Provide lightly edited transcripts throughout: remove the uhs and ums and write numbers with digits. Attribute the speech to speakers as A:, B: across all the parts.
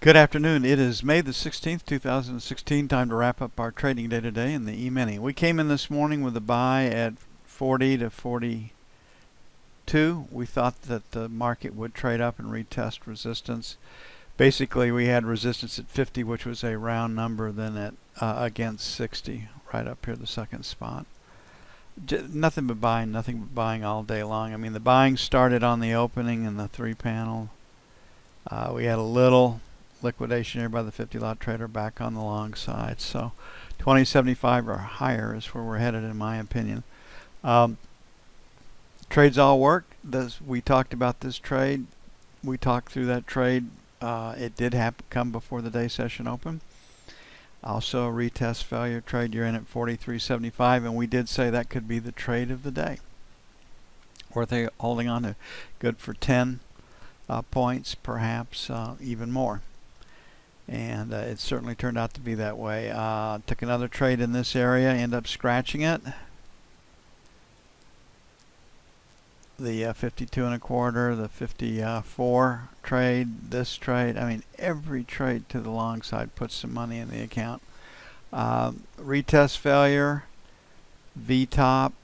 A: Good afternoon. It is May the 16th, 2016. Time to wrap up our trading day today in the EMini. We came in this morning with a buy at 40 to 42. We thought that the market would trade up and retest resistance. Basically, we had resistance at 50, which was a round number, then at against 60, right up here, the second spot. Nothing but buying all day long. I mean, the buying started on the opening in the 3-panel. We had a little liquidation here by the 50 lot trader back on the long side. So 2075 or higher is where we're headed, in my opinion. Trades all work. We talked about this trade. We talked through that trade. It did come before the day session open. Also a retest failure trade. You're in at 43.75, and we did say that could be the trade of the day. Worth holding on to. Good for 10 points, perhaps even more. And it certainly turned out to be that way. Took another trade in this area, ended up scratching it. The 52 and a quarter, the 54 trade, this trade. I mean, every trade to the long side puts some money in the account. Retest failure, V-top,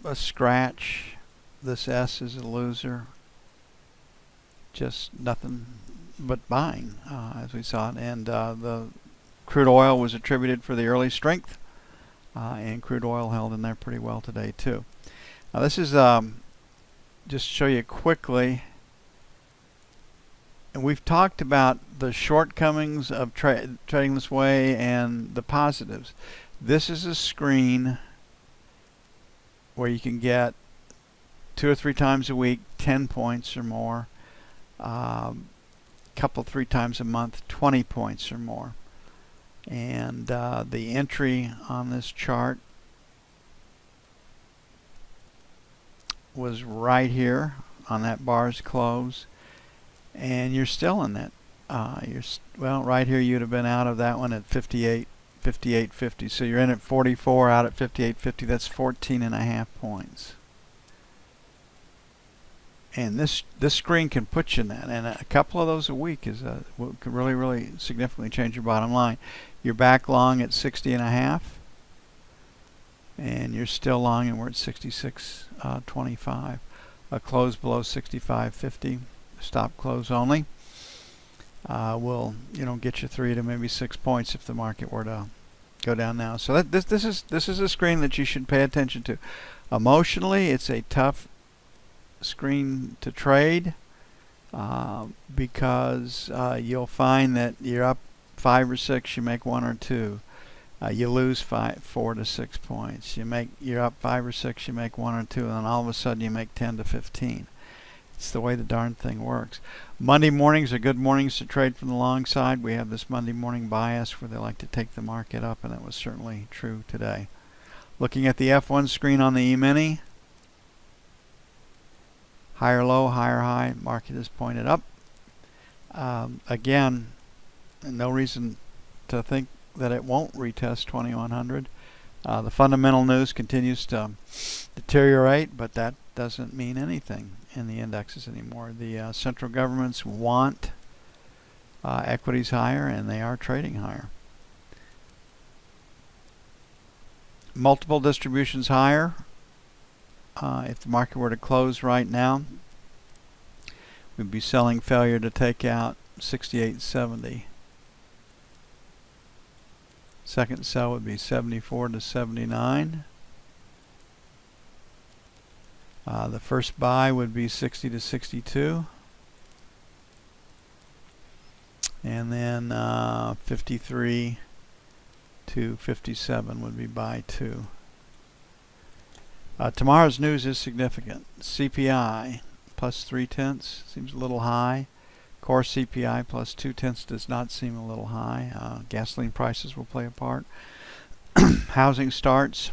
A: a scratch. This S is a loser. Just nothing but buying, as we saw it. And the crude oil was attributed for the early strength, and crude oil held in there pretty well today too. Now this is just to show you quickly, and we've talked about the shortcomings of trading this way and the positives. This is a screen where you can get 2 or 3 times a week 10 points or more. Couple 3 times a month 20 points or more. And the entry on this chart was right here on that bar's close, and you're still in that. Well, right here you'd have been out of that one at 58.50. So you're in at 44, out at 58.50. That's 14.5 points. And this screen can put you in that, and a couple of those a week can really significantly change your bottom line. You're back long at 60.5, and you're still long, and we're at 66.25. A close below 65.50, stop close only, will get you 3 to maybe 6 points if the market were to go down now. So this is a screen that you should pay attention to. Emotionally, it's a tough screen to trade because you'll find that you're up 5 or 6, you make 1 or 2. You lose 4 to 6 points. You're up 5 or 6, you make 1 or 2, and then all of a sudden you make 10 to 15. It's the way the darn thing works. Monday mornings are good mornings to trade from the long side. We have this Monday morning bias where they like to take the market up, and that was certainly true today. Looking at the F1 screen on the E-mini, higher low, higher high, market is pointed up. Again, no reason to think that it won't retest 2100. The fundamental news continues to deteriorate, but that doesn't mean anything in the indexes anymore. The central governments want equities higher, and they are trading higher. Multiple distributions higher. If the market were to close right now, we'd be selling failure to take out 68.70. Second sell would be 74 to 79. The first buy would be 60 to 62. And then 53 to 57 would be buy 2. Tomorrow's news is significant. CPI plus 0.3 seems a little high. Core CPI plus 0.2 does not seem a little high. Gasoline prices will play a part. Housing starts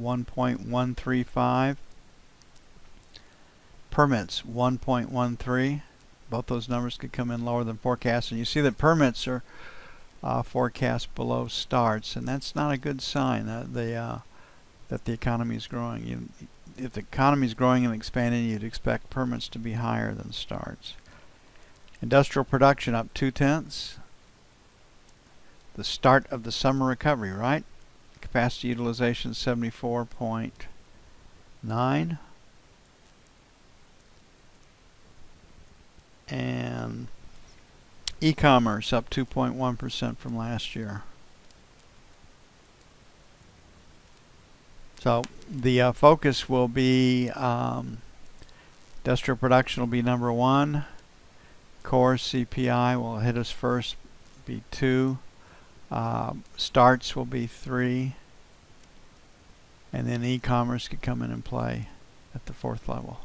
A: 1.135. Permits 1.13. Both those numbers could come in lower than forecast, and you see that permits are forecast below starts, and that's not a good sign that the economy is growing. If the economy is growing and expanding, you'd expect permits to be higher than starts. Industrial production up 0.2. the start of the summer recovery, right? Capacity utilization 74.9. And e-commerce up 2.1% from last year. So the focus will be industrial production will be number 1. Core CPI will hit us first, be 2. Starts will be 3. And then e-commerce could come in and play at the 4th level.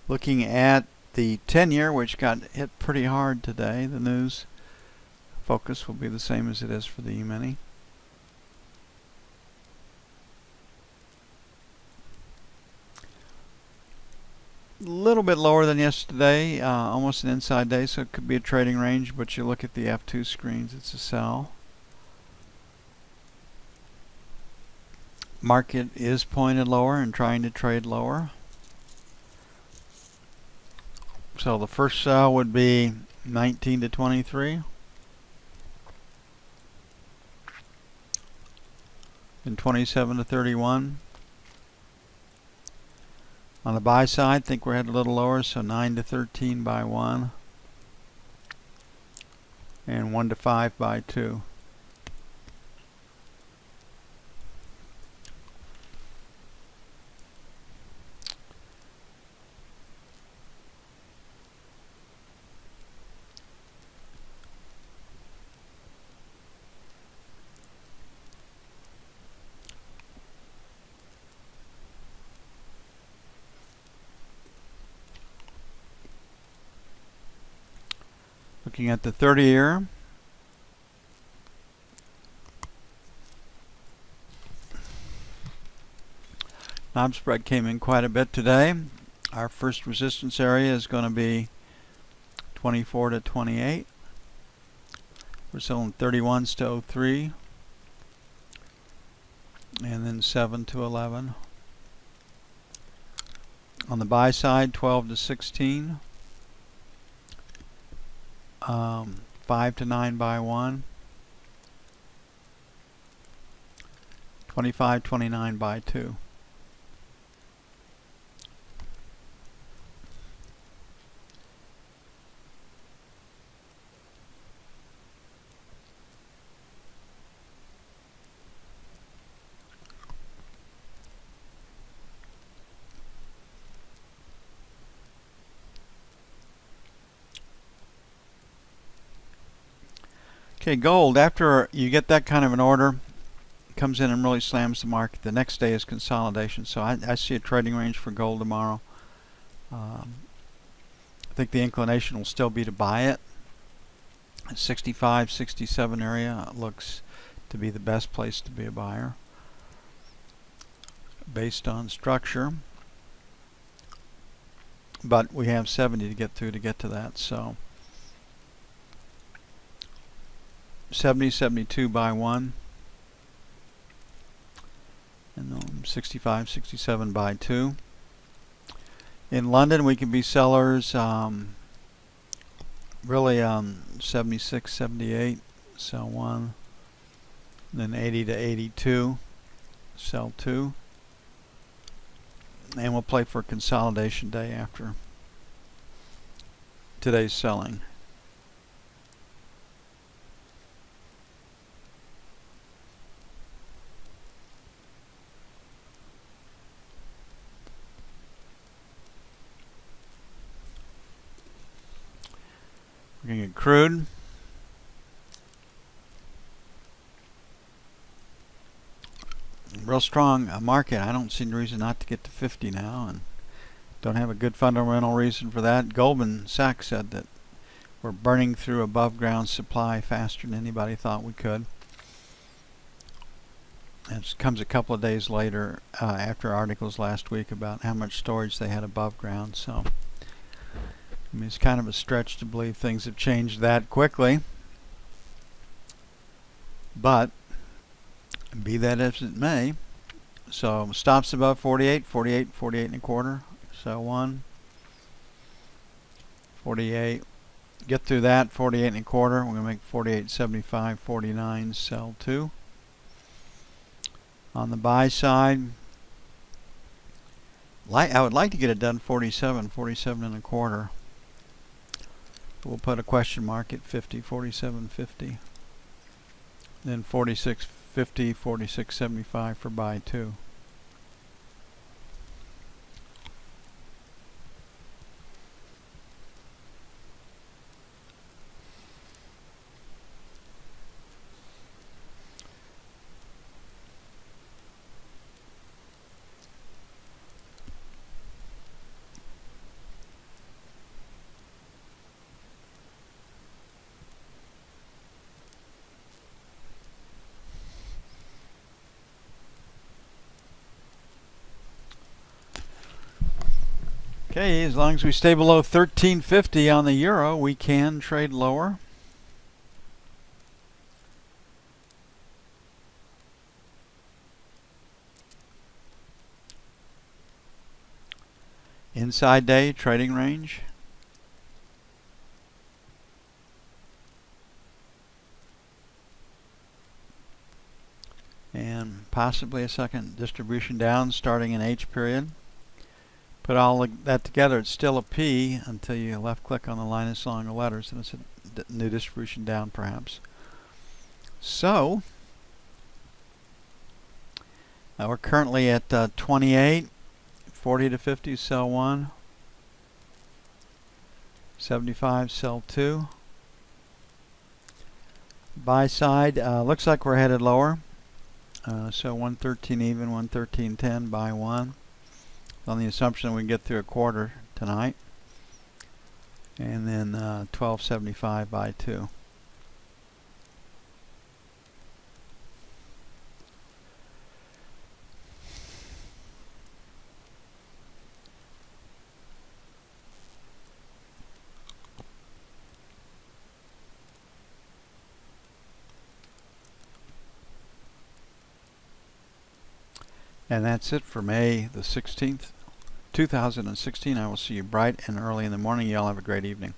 A: Looking at the 10-year, which got hit pretty hard today, the news focus will be the same as it is for the EMini. A little bit lower than yesterday, almost an inside day, so it could be a trading range, but you look at the F2 screens, it's a sell. Market is pointed lower and trying to trade lower. So the first sell would be 19 to 23. And 27 to 31. On the buy side, think we're headed a little lower, so 9 to 13 by 1. And 1 to 5 by 2. Looking at the 30-year, knob spread came in quite a bit today. Our first resistance area is going to be 24 to 28. We're selling 31s to 03, and then 7 to 11. On the buy side, 12 to 16. 5 to 9 by 1. 25, 29 by 2. Okay, gold, after you get that kind of an order, comes in and really slams the market. The next day is consolidation, so I see a trading range for gold tomorrow. I think the inclination will still be to buy it. 65, 67 area looks to be the best place to be a buyer based on structure. But we have 70 to get through to get to that, so 70, 72 by 1, and then 65, 67 by 2. In London, we can be sellers really 76, 78, sell 1, then 80 to 82, sell 2, and we'll play for consolidation day after today's selling. We're going to get crude. Real strong market. I don't see any reason not to get to 50 now, and don't have a good fundamental reason for that. Goldman Sachs said that we're burning through above ground supply faster than anybody thought we could. It comes a couple of days later after articles last week about how much storage they had above ground. So I mean, it's kind of a stretch to believe things have changed that quickly. But be that as it may, so stops above 48, 48, 48 and a quarter. So 1, 48. Get through that, 48 and a quarter. We're going to make 48.75, 49, sell 2. On the buy side, I would like to get it done 47, 47 and a quarter. We'll put a question mark at 50, 47.50. Then 46.50, 46.75 for buy 2. Okay, as long as we stay below 1350 on the euro, we can trade lower. Inside day trading range. And possibly a second distribution down starting in H period. Put all that together, it's still a P until you left click on the line as long as letters, and it's a new distribution down perhaps. So we're currently at 28, 40 to 50, sell 1, 75, sell 2. Buy side, looks like we're headed lower. So 113 even, 113.10, buy 1. On the assumption we get through a quarter tonight. And then 12.75 buy 2. And that's it for May the 16th, 2016. I will see you bright and early in the morning. You all have a great evening.